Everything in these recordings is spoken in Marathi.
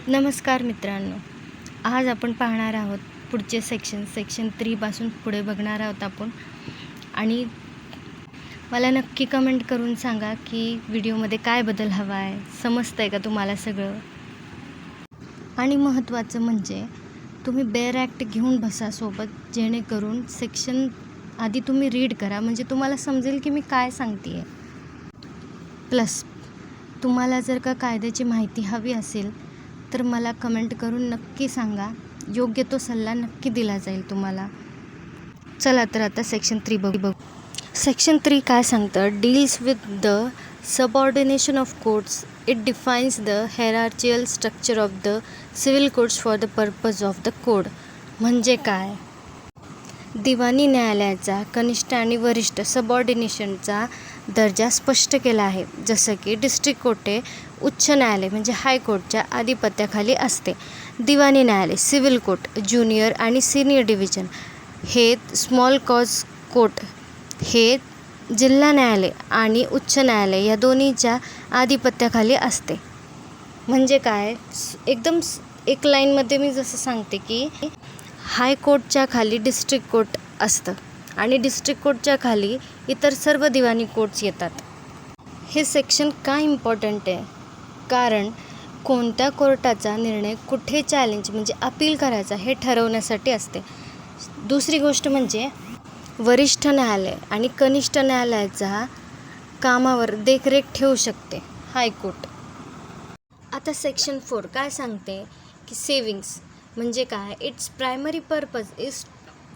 नमस्कार मित्रांनो, आज आपण पाहणार आहोत पुढचे सेक्शन 3 पासून पुढे बघणार आहोत आपण। आणि मला नक्की कमेंट करून सांगा की व्हिडिओमध्ये काय बदल हवा आहे, समजतंय का तुम्हाला सगळं। आणि महत्त्वाचं म्हणजे तुम्ही बेअर ॲक्ट घेऊन बसा सोबत, जेणेकरून सेक्शन आधी तुम्ही रीड करा, म्हणजे तुम्हाला समजेल की मी काय सांगते आहे। प्लस तुम्हाला जर का कायद्याची माहिती हवी असेल तर मला कमेंट करून नक्की सांगा, योग्य तो सल्ला नक्की दिला जाईल तुम्हाला। चला तर आता सेक्शन 3 बघू। सेक्शन 3 काय सांगतं, deals with the subordination of courts. It defines the hierarchical structure of the civil courts for the purpose of the code. म्हणजे काय, दिवाणी न्यायालयाचा कनिष्ठ आणि वरिष्ठ सबऑर्डिनेशनचा दर्जा स्पष्ट केला आहे। जसं की डिस्ट्रिक्ट कोर्टे उच्च न्यायालय म्हणजे हायकोर्टच्या आधिपत्याखाली असते, दिवाणी न्यायालय सिव्हिल कोर्ट ज्युनियर आणि सिनियर डिव्हिजन हे स्मॉल कॉज कोर्ट हे जिल्हा न्यायालय आणि उच्च न्यायालय या दोन्हीच्या आधिपत्याखाली असते। म्हणजे काय, एकदम एक लाईनमध्ये मी जसं सांगते की हायकोर्टच्या खाली डिस्ट्रिक्ट कोर्ट असतं आणि डिस्ट्रिक्ट कोर्टच्या खाली इतर सर्व दिवाणी कोर्ट्स येतात। हे सेक्शन का इम्पॉर्टंट आहे, कारण कोणत्या कोर्टाचा निर्णय कुठे चॅलेंज म्हणजे अपील करायचा हे ठरवण्यासाठी असते। दुसरी गोष्ट म्हणजे वरिष्ठ न्यायालय आणि कनिष्ठ न्यायालयाचा कामावर देखरेख ठेवू शकते हायकोर्ट। आता सेक्शन 4 काय सांगते की सेविंग्स म्हणजे काय, its primary purpose is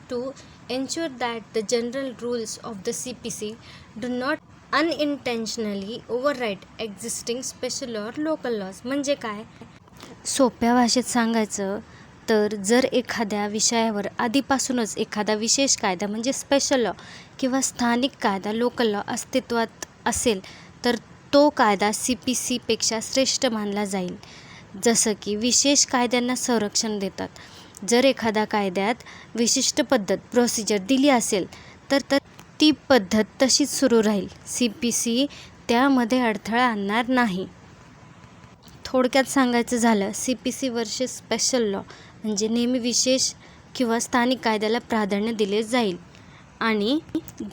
to ensure that the general rules of the CPC do not unintentionally override existing special or local laws. म्हणजे काय, सोप्या भाषेत सांगायचं तर जर एखाद्या विषयावर आधीपासूनच एखादा विशेष कायदा म्हणजे स्पेशल लॉ किंवा स्थानिक कायदा लोकल लॉ अस्तित्वात असेल तर तो कायदा CPCपेक्षा श्रेष्ठ मानला जाईल। जसं की विशेष कायद्यांना संरक्षण देतात, जर एखाद्या कायद्यात विशिष्ट पद्धत प्रोसिजर दिली असेल तर ती पद्धत तशीच सुरू राहील, CPC त्यामध्ये अडथळा आणणार नाही। थोडक्यात सांगायचं झालं, CPC वर्सेस स्पेशल लॉ म्हणजे नेहमी विशेष किंवा स्थानिक कायद्याला प्राधान्य दिले जाईल आणि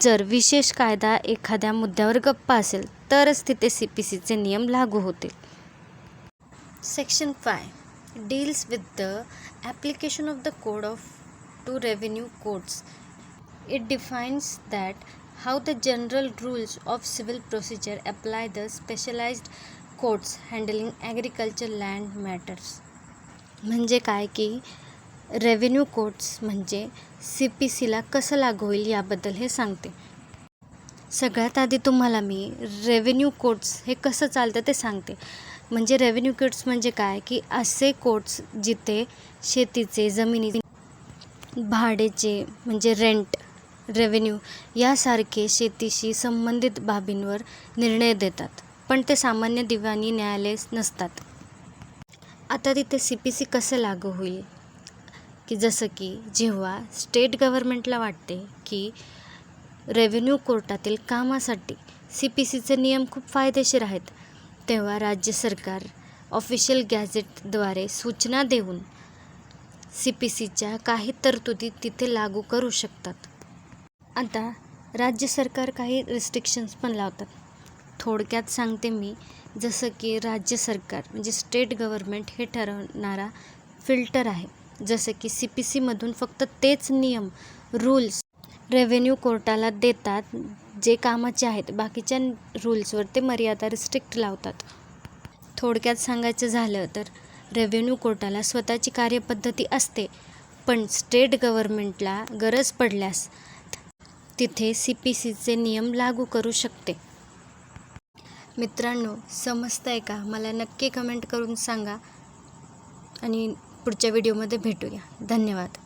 जर विशेष कायदा एखाद्या मुद्द्यावर गप्पा असेल तरच तिथे CPCचे नियम लागू होतील। Section 5 deals with the application of the code of to revenue courts. It defines that how the general rules of civil procedure apply the specialized courts handling agriculture land matters. म्हणजे काय की रेव्हेन्यू कोर्ट्स म्हणजे CPCला कसं लागू होईल याबद्दल हे सांगते। सगळ्यात आधी तुम्हाला मी रेव्हेन्यू कोर्ट्स हे कसं चालतं ते सांगते। म्हणजे रेव्हेन्यू कोर्ट्स म्हणजे काय की असे कोर्ट्स जिथे शेतीचे, जमिनीचे, भाडेचे म्हणजे रेंट रेव्हेन्यू यासारखे शेतीशी संबंधित बाबींवर निर्णय देतात, पण ते सामान्य दिवाणी न्यायालय नसतात। आता तिथे CPC कसं लागू होईल की जसं की जेव्हा स्टेट गव्हर्नमेंटला वाटते की रेव्हेन्यू कोर्टातील कामासाठी CPCचे नियम खूप फायदेशीर आहेत, तेव्हा राज्य सरकार ऑफिशियल गॅझेटद्वारे सूचना देऊन CPCच्या काही तरतुदी तिथे लागू करू शकतात। आता राज्य सरकार काही रिस्ट्रिक्शन्स पण लावतात। थोडक्यात सांगते मी, जसं की राज्य सरकार म्हणजे स्टेट गव्हर्नमेंट हे ठरवणारा फिल्टर आहे। जसं की CPCमधून फक्त तेच नियम रूल्स रेव्हेन्यू कोर्टाला देतात जे कामाचे आहेत, बाकीच्या रूल्सवर ते मर्यादा रिस्ट्रिक्ट लावतात। थोडक्यात सांगायचं झालं तर रेव्हेन्यू कोर्टाला स्वतःची कार्यपद्धती असते, पण स्टेट गव्हर्नमेंटला गरज पडल्यास तिथे CPCचे नियम लागू करू शकते। मित्रांनो, समजतंय का, मला नक्की कमेंट करून सांगा आणि पुढच्या व्हिडिओमध्ये भेटूया। धन्यवाद।